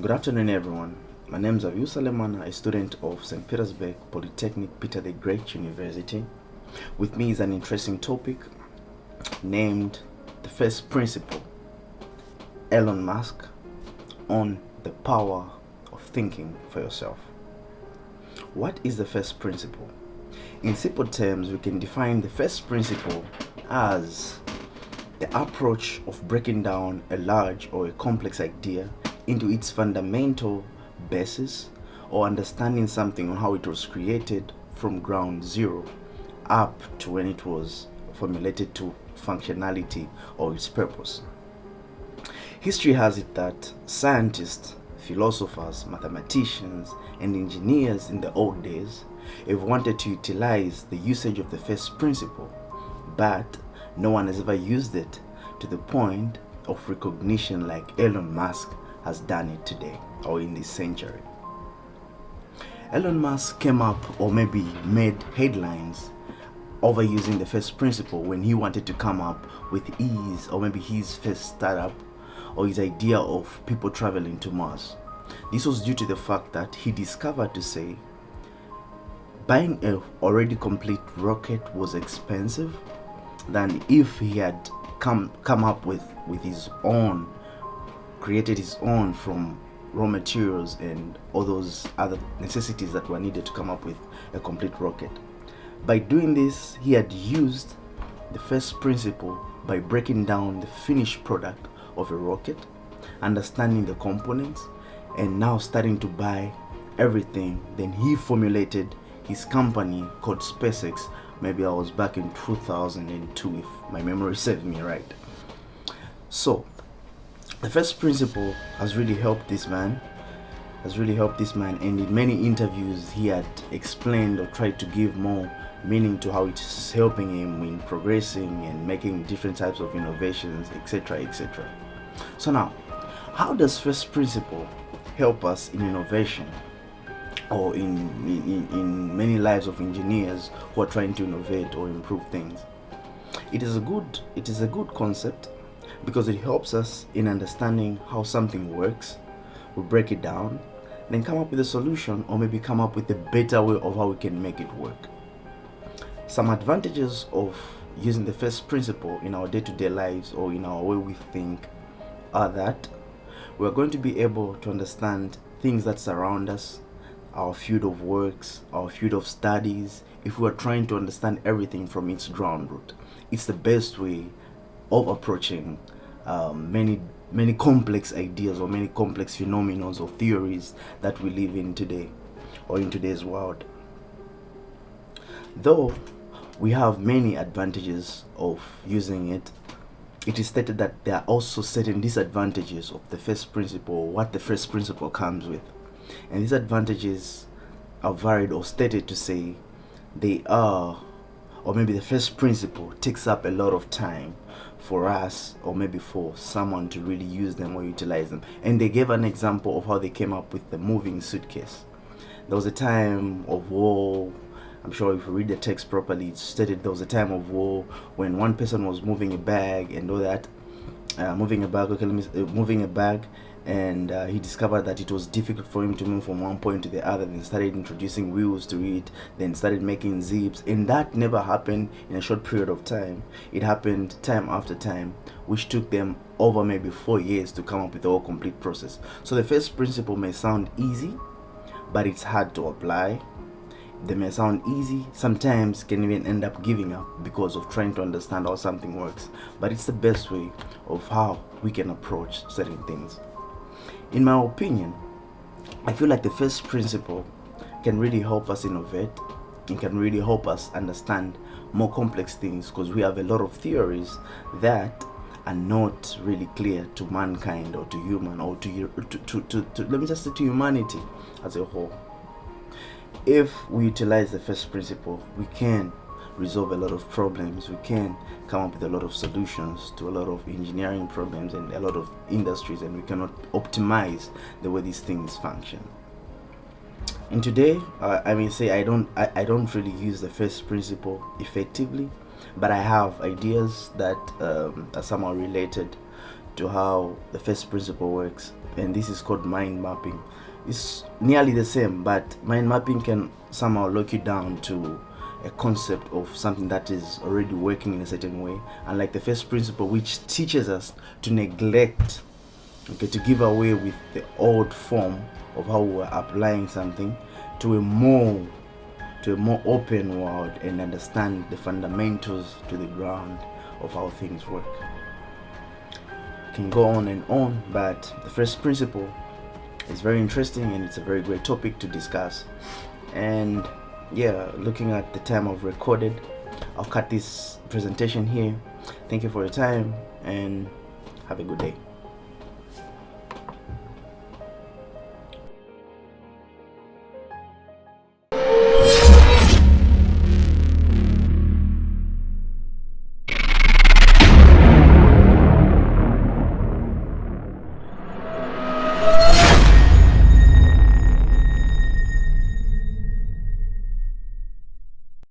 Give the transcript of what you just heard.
Good afternoon, everyone. My name is Aviu Salemana, a student of St. Petersburg Polytechnic Peter the Great University. With me is an interesting topic named the first principle, Elon Musk, on the power of thinking for yourself. What is the first principle? In simple terms, we can define the first principle as the approach of breaking down a large or a complex idea into its fundamental basis, or understanding something on how it was created from ground zero up to when it was formulated to functionality or its purpose. History has it that scientists, philosophers, mathematicians, and engineers in the old days have wanted to utilize the usage of the first principle, but no one has ever used it to the point of recognition like Elon Musk has done it today or in this century. Elon Musk came up, or maybe made headlines over using the first principle when he wanted to come up with his, or maybe his first startup, or his idea of people traveling to Mars. This was due to the fact that he discovered to say buying a already complete rocket was expensive than if he had come up with his own, created his own from raw materials and all those other necessities that were needed to come up with a complete rocket. By doing this, he had used the first principle by breaking down the finished product of a rocket, understanding the components, and now starting to buy everything. Then he formulated his company called SpaceX. Maybe I was back in 2002 if my memory serves me right. So the first principle has really helped this man, and in many interviews he had explained or tried to give more meaning to how it's helping him in progressing and making different types of innovations, etc. So now, how does first principle help us in innovation, or in many lives of engineers who are trying to innovate or improve things? It is a good concept because it helps us in understanding how something works. We break it down, then come up with a solution, or maybe come up with a better way of how we can make it work. Some advantages of using the first principle in our day-to-day lives or in our way we think are that we're going to be able to understand things that surround us, our field of works, our field of studies, if we are trying to understand everything from its ground root. It's the best way of approaching many complex ideas or many complex phenomena or theories that we live in today or in today's world. Though we have many advantages of using it, it is stated that there are also certain disadvantages of the first principle, what the first principle comes with. And these advantages are varied or stated to say they are, or maybe the first principle takes up a lot of time for us, or maybe for someone to really use them or utilize them. And they gave an example of how they came up with the moving suitcase. There was a time of war. I'm sure if you read the text properly, it stated there was a time of war when one person was moving a bag and all that, moving a bag, and he discovered that it was difficult for him to move from one point to the other. Then started introducing wheels to it, then started making zips, and that never happened in a short period of time. It happened time after time, which took them over maybe 4 years to come up with the whole complete process. So the first principle may sound easy, but it's hard to apply. They may sound easy, sometimes can even end up giving up because of trying to understand how something works, but it's the best way of how we can approach certain things. In my opinion, I feel like the first principle can really help us innovate and can really help us understand more complex things, because we have a lot of theories that are not really clear to mankind or to human, or to let me just say to humanity as a whole. If we utilize the first principle, we can resolve a lot of problems. We can come up with a lot of solutions to a lot of engineering problems and a lot of industries, and we cannot optimize the way these things function. And today, I may say I don't really use the first principle effectively, but I have ideas that are somehow related to how the first principle works, and this is called mind mapping. It's nearly the same, but mind mapping can somehow lock you down to a concept of something that is already working in a certain way, unlike the first principle, which teaches us to neglect, okay, to give away with the old form of how we're applying something to a more open world and understand the fundamentals to the ground of how things work. Can go on and on, but the first principle is very interesting and it's a very great topic to discuss. And yeah, looking at the time I've recorded, I'll cut this presentation here. Thank you for your time and have a good day.